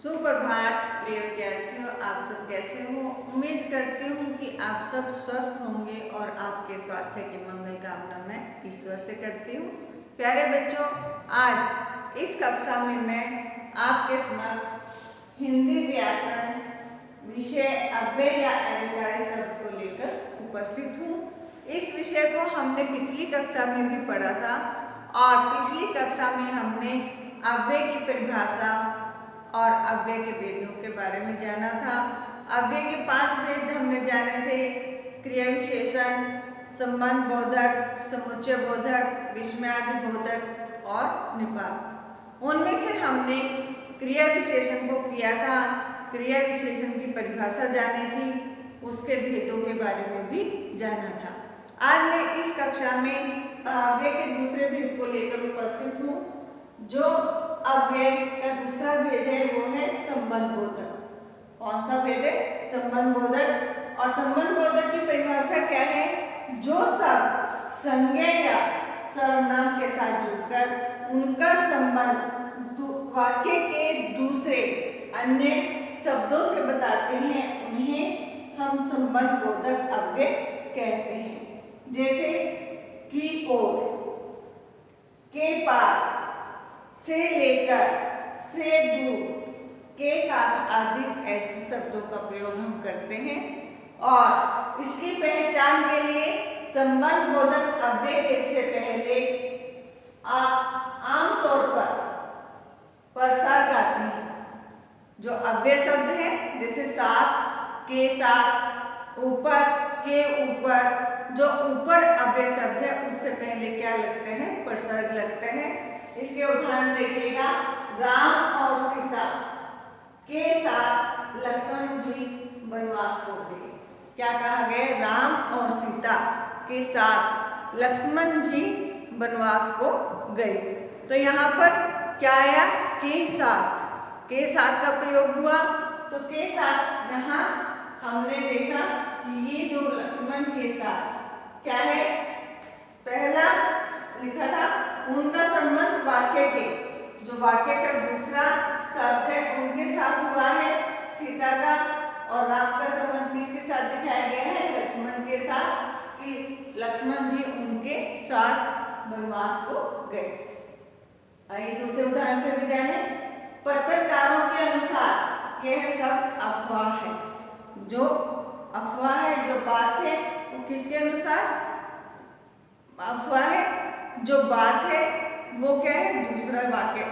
सुप्रभात प्रिय विद्यार्थियों, आप सब कैसे हो। उम्मीद करती हूँ कि आप सब स्वस्थ होंगे और आपके स्वास्थ्य की मंगल कामना मैं ईश्वर से करती हूँ। प्यारे बच्चों, आज इस कक्षा में मैं आपके समक्ष हिंदी व्याकरण विषय अव्यय या अभिप्राय शब्द को लेकर उपस्थित हूँ। इस विषय को हमने पिछली कक्षा में भी पढ़ा था और पिछली कक्षा में हमने अव्यय की परिभाषा और अव्यय के भेदों के बारे में जाना था। अव्यय के 5 भेद हमने जाने थे: क्रिया विशेषण, संबंध बोधक, समुच्चय बोधक, विस्मयादि बोधक और निपात। उनमें से हमने क्रिया विशेषण को किया था, क्रिया विशेषण की परिभाषा जानी थी, उसके भेदों के बारे में भी जाना था। आज मैं इस कक्षा में अव्यय के दूसरे भेद को लेकर उपस्थित हूँ। जो अव्यय का दूसरा भेद है वो है संबंध बोधक। कौन सा भेद है? संबंध बोधक। और संबंध बोधक की परिभाषा क्या है? जो शब्द संज्ञा या सर्वनाम के साथ जुड़कर उनका संबंध वाक्य के दूसरे अन्य शब्दों से बताते हैं, उन्हें हम संबंध बोधक अव्यय कहते हैं। जैसे की ओर, के पास, से लेकर, से दूर, के साथ आदि ऐसे शब्दों का प्रयोग हम करते हैं। और इसकी पहचान के लिए संबंध बोधक अव्यय से पहले आप आमतौर पर प्रसर्ग आते हैं। जो अव्यय शब्द है जैसे साथ, के साथ, ऊपर, के ऊपर, जो ऊपर अव्यय शब्द है उससे पहले क्या लगते हैं? प्रसर्ग लगते हैं। इसके उदाहरण देखिएगा, राम और सीता के साथ लक्ष्मण भी वनवास को गए। क्या कहा गया? राम और सीता के साथ लक्ष्मण भी वनवास को गए। तो यहाँ पर क्या आया? के साथ, के साथ का प्रयोग हुआ। तो के साथ यहाँ हमने देखा कि ये जो लक्ष्मण के साथ क्या है? पहला लिखा था उनका संबंध वाक्य के, जो वाक्य का दूसरा शब्द है उनके साथ हुआ है सीता का, और राम का संबंध किसके साथ दिखाया गया है? लक्ष्मण के साथ, कि लक्ष्मण भी उनके साथ वनवास को गए। आइए दूसरे उदाहरण से भी जाने। पत्रकारों के अनुसार यह सब अफवाह है। जो अफवाह है, जो बात है, वो किसके अनुसार अफवाह है? जो बात है वो क्या है? दूसरा वाक्य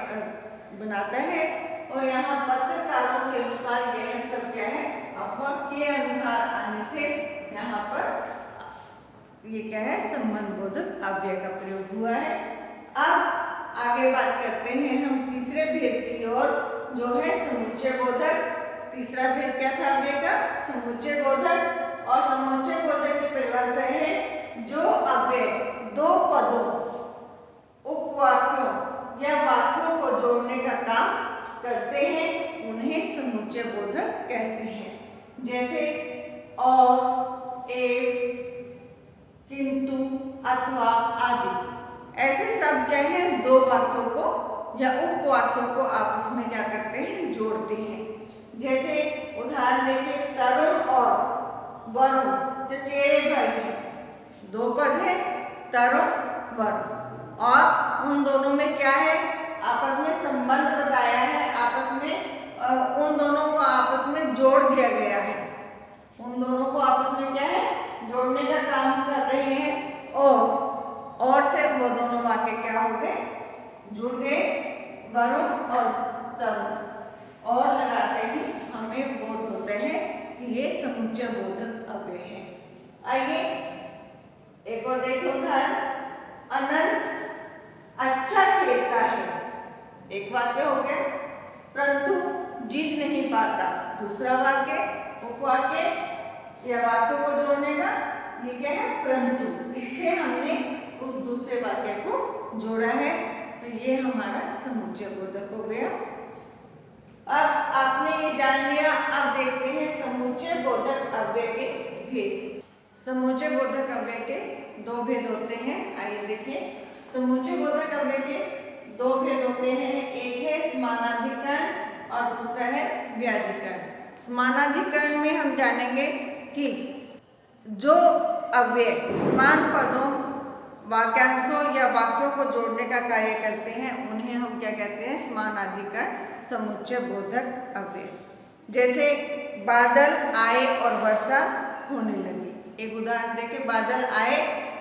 बनाता है। और यहाँ पत्रकारों के अनुसार यह सब क्या है? अफवाह के अनुसार आने से यहाँ पर ये क्या है? संबंध बोधक अव्यय का प्रयोग हुआ है। अब आगे बात करते हैं हम तीसरे भेद की ओर, जो है समुच्चय बोधक। तीसरा भेद क्या था अव्यय का? समुच्चय बोधक। और समुच्चय बोधक की परिभाषा है जो अव्यय दो पदों, उपवाक्यों या वाक्यों को जोड़ने का काम करते हैं, उन्हें समुच्चय बोधक कहते हैं। जैसे और, एवं, किंतु, अथवा आदि ऐसे शब्द क्या है? दो वाक्यों को या उपवाक्यों को आपस में क्या करते हैं? जोड़ते हैं। जैसे उदाहरण देखिए, तरुण और वरुण चचेरे भाई हैं। दो पद है, तरुण, वरुण, और उन दोनों में क्या है? आपस में संबंध बताया है, आपस में उन दोनों को आपस में जोड़ दिया गया है। उन दोनों को आपस में क्या है? जोड़ने का काम कर रहे हैं। और से वो दोनों वाक्य क्या हो गए? जुड़ गए, वरुण और तरुण। और लगाते ही हमें बोध होता है कि ये समुच्चय बोधक अव्यय है। आइए एक और देखिए उदाहरण। अनंत अच्छा खेलता है, एक वाक्य हो गया, परंतु जीत नहीं पाता, दूसरा वाक्य। उपवाक्य या वाक्यों को जोड़ने का ये क्या है? परंतु। इससे हमने उस दूसरे वाक्य को जोड़ा है, तो ये हमारा समुच्चय बोधक हो गया। अब आपने ये जान लिया। अब देखते हैं समुच्चय बोधक अव्यय के भेद। समुच्चय बोधक अव्यय के दो भेद होते हैं। आइए देखिए, समुच्चय बोधक अव्यय के दो भेद होते हैं। एक है समानाधिकरण और दूसरा है व्याधिकरण। समानाधिकरण में हम जानेंगे कि जो अव्यय समान पदों, वाक्यांशों या वाक्यों को जोड़ने का कार्य करते हैं उन्हें हम क्या कहते हैं? समानाधिकरण समुच्चय बोधक अव्यय। जैसे बादल आए और वर्षा होने लगी। एक उदाहरण देखें, बादल आए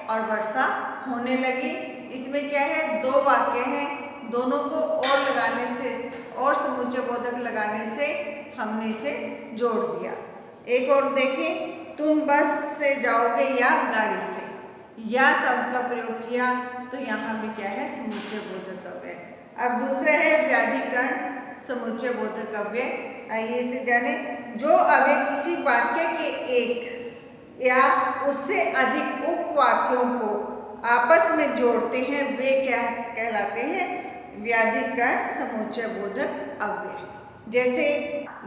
और वर्षा होने लगी। इसमें क्या है? दो वाक्य हैं, दोनों को और लगाने से और समुच्चय बोधक लगाने से हमने इसे जोड़ दिया। एक और देखें, तुम बस से जाओगे या गाड़ी से, या शब्द का प्रयोग किया तो यहाँ भी क्या है? समुच्चय बोधक अव्यय। अब दूसरा है व्याधिकरण समुच्चय बोधक अव्यय। आइए इसे जाने। जो अव्यय किसी वाक्य के एक या उससे अधिक उपवाक्यों को आपस में जोड़ते हैं वे क्या कहलाते हैं? व्याधिकरण समुच्चय बोधक अव्यय। जैसे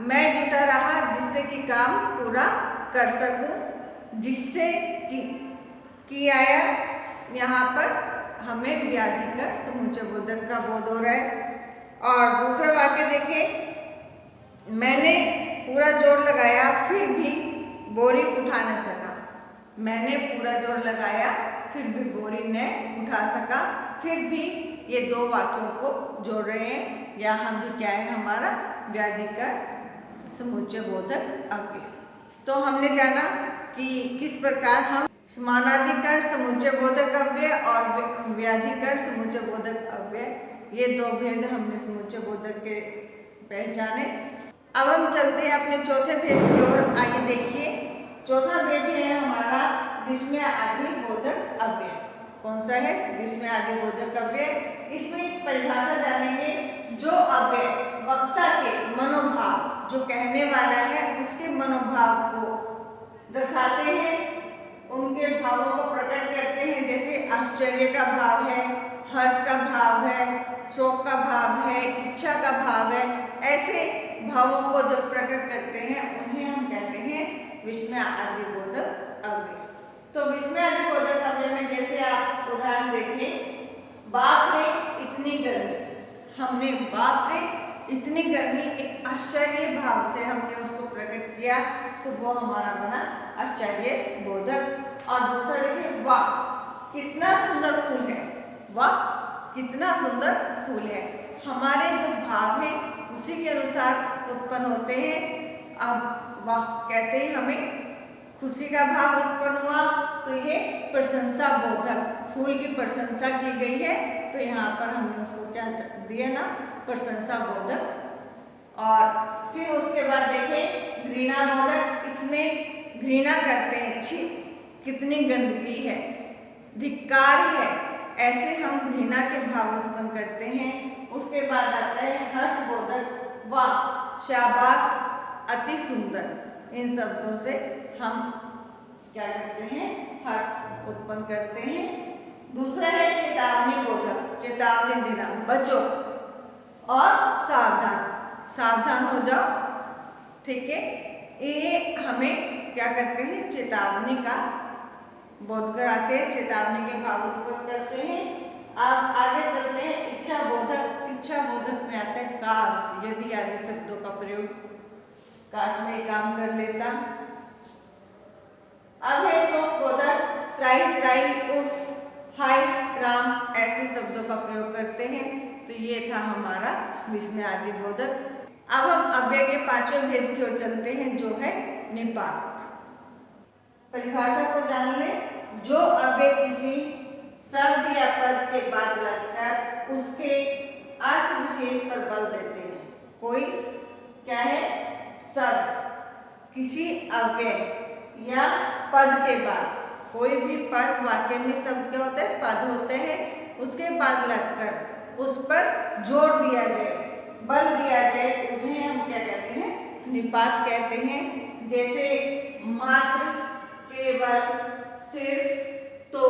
मैं जुटा रहा जिससे कि काम पूरा कर सकूं, जिससे कि आया, यहाँ पर हमें व्याधिकरण समुच्चय बोधक का बोध हो रहा है। और दूसरा वाक्य देखें, मैंने पूरा जोर लगाया फिर भी बोरी उठा न सका। मैंने पूरा जोर लगाया फिर भी बोरी न उठा सका। फिर भी ये दो वाक्यों को जोड़ रहे हैं। यहाँ भी क्या है? हमारा व्याधिकरण समुच्चय बोधक अव्यय। तो हमने जाना कि किस प्रकार हम समानाधिकरण समुच्चय बोधक अव्यय और व्याधिकरण समुच्चय बोधक अव्यय, ये दो भेद हमने समुच्चय बोधक के पहचाने। अब हम चलते हैं अपने चौथे भेद की ओर। आइए देखिए, चौथा भेद है हमारा विस्मय आदि बोधक अव्यय। कौन सा है? विस्मय आदि बोधक अव्यय। इसमें एक परिभाषा जानेंगे। जो अव्यय वक्ता के मनोभाव, जो कहने वाला है उसके मनोभाव को दर्शाते हैं, उनके भावों को प्रकट करते हैं। जैसे आश्चर्य का भाव है, हर्ष का भाव है, शोक का भाव है, इच्छा का भाव है, ऐसे भावों को जब प्रकट करते हैं उन्हें हम कहते हैं विस्मय आदि बोधक अव्यय। तो विस्मय आदि बोधक अव्यय में जैसे आप उदाहरण देखें, बाप रे इतनी गर्मी। हमने बाप रे इतनी गर्मी एक आश्चर्य भाव से हमने उसको प्रकट किया, तो वो हमारा बना आश्चर्य बोधक। और दूसरा देखिए, वाह कितना सुंदर फूल है। वाह कितना सुंदर फूल है। हमारे जो भाव हैं उसी के अनुसार उत्पन्न होते हैं। अब वाह कहते ही हमें खुशी का भाव उत्पन्न हुआ, तो ये प्रशंसा बोधक, फूल की प्रशंसा की गई है, तो यहाँ पर हमने उसको क्या दिया ना? प्रशंसा बोधक। और फिर उसके बाद देखें घृणा बोधक। इसमें घृणा करते हैं, छी कितनी गंदगी है, धिक्कार है, ऐसे हम घृणा के भाव उत्पन्न करते हैं। उसके बाद आता है हर्ष बोधक। वाह शाबाश अति सुंदर। इन शब्दों से हम क्या करते हैं? हर्ष उत्पन्न करते हैं। दूसरा है चेतावनी बोधक। चेतावनी देना, बचो और सावधान, सावधान हो जाओ, ठीक है। ये हमें क्या करते हैं? चेतावनी का बोध कराते हैं, चेतावनी के भाव उत्पन्न करते हैं। अब आगे चलते हैं इच्छा बोधक। इच्छा बोधक में आता है काश, यदि आदि शब्दों का प्रयोग, काश में काम कर लेता। अब है शोक बोधक। त्राही त्राही, उफ, हाय राम, ऐसे शब्दों का प्रयोग करते हैं। तो ये था हमारा विस्मय आदि बोधक। अब हम अव्यय के पांचवें भेद की ओर चलते हैं, जो है निपात। परिभाषा को जान लें। जो अव्यय किसी शब्द या पद के बाद लगकर उसके अर्थ विशेष पर बल देते हैं। कोई क्या है? शब्द किसी अव्यय या पद के बाद, कोई भी पद, वाक्य में शब्द क्या होते हैं? पद होते हैं। उसके बाद लगकर उस पर जोर दिया जाए, बल दिया जाए, उन्हें हम क्या कहते हैं? निपात कहते हैं। जैसे मात्र, केवल, सिर्फ, तो,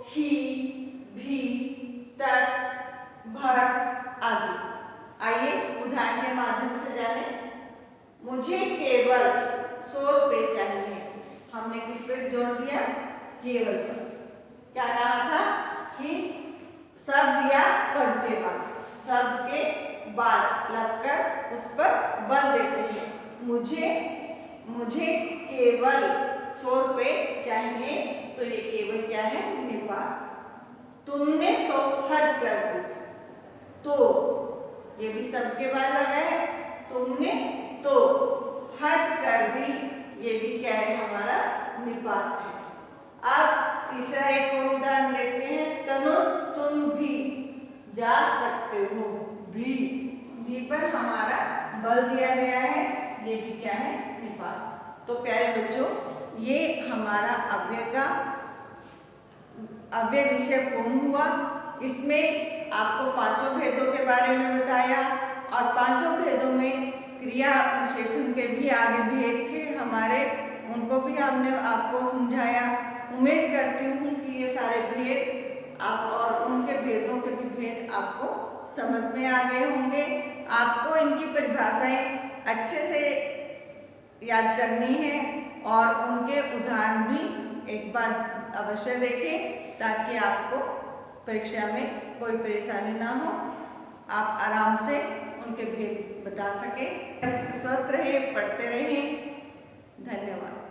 ही, भी, तक, भर आदि। आइए उदाहरण के माध्यम से जानें। मुझे केवल 100 रुपये चाहिए। हमने किस पे जोर दिया? केवल पर। क्या कहा था कि शब्द या पद के बाद, शब्द के बाद लगकर उस पर बल देते हैं। मुझे केवल 100 रुपए चाहिए, तो ये केवल क्या है? निपात। तुमने तो हद कर दी, तो ये भी शब्द के बाद लगा है। तुमने तो हद कर दी, ये भी क्या है? हमारा निपात है। अब तीसरा एक और उदाहरण देखते हैं। तनुज तुम भी जा सकते हो, भी पर हमारा बल दिया गया है, ये भी क्या है? निपात। तो प्यारे बच्चों, ये हमारा अव्यय विषय पूर्ण हुआ। इसमें आपको पांचों भेदों के बारे में बताया और पांचों भेदों में क्रिया विशेषण के भी आगे भेद थे हमारे, उनको भी हमने आपको समझाया। उम्मीद करती हूँ कि ये सारे भेद आप और उनके भेदों के भी भेद आपको समझ में आ गए होंगे। आपको इनकी परिभाषाएं अच्छे से याद करनी है और उनके उदाहरण भी एक बार अवश्य देखें, ताकि आपको परीक्षा में कोई परेशानी ना हो, आप आराम से उनके भेद बता सकें। स्वस्थ रहें, पढ़ते रहें। धन्यवाद।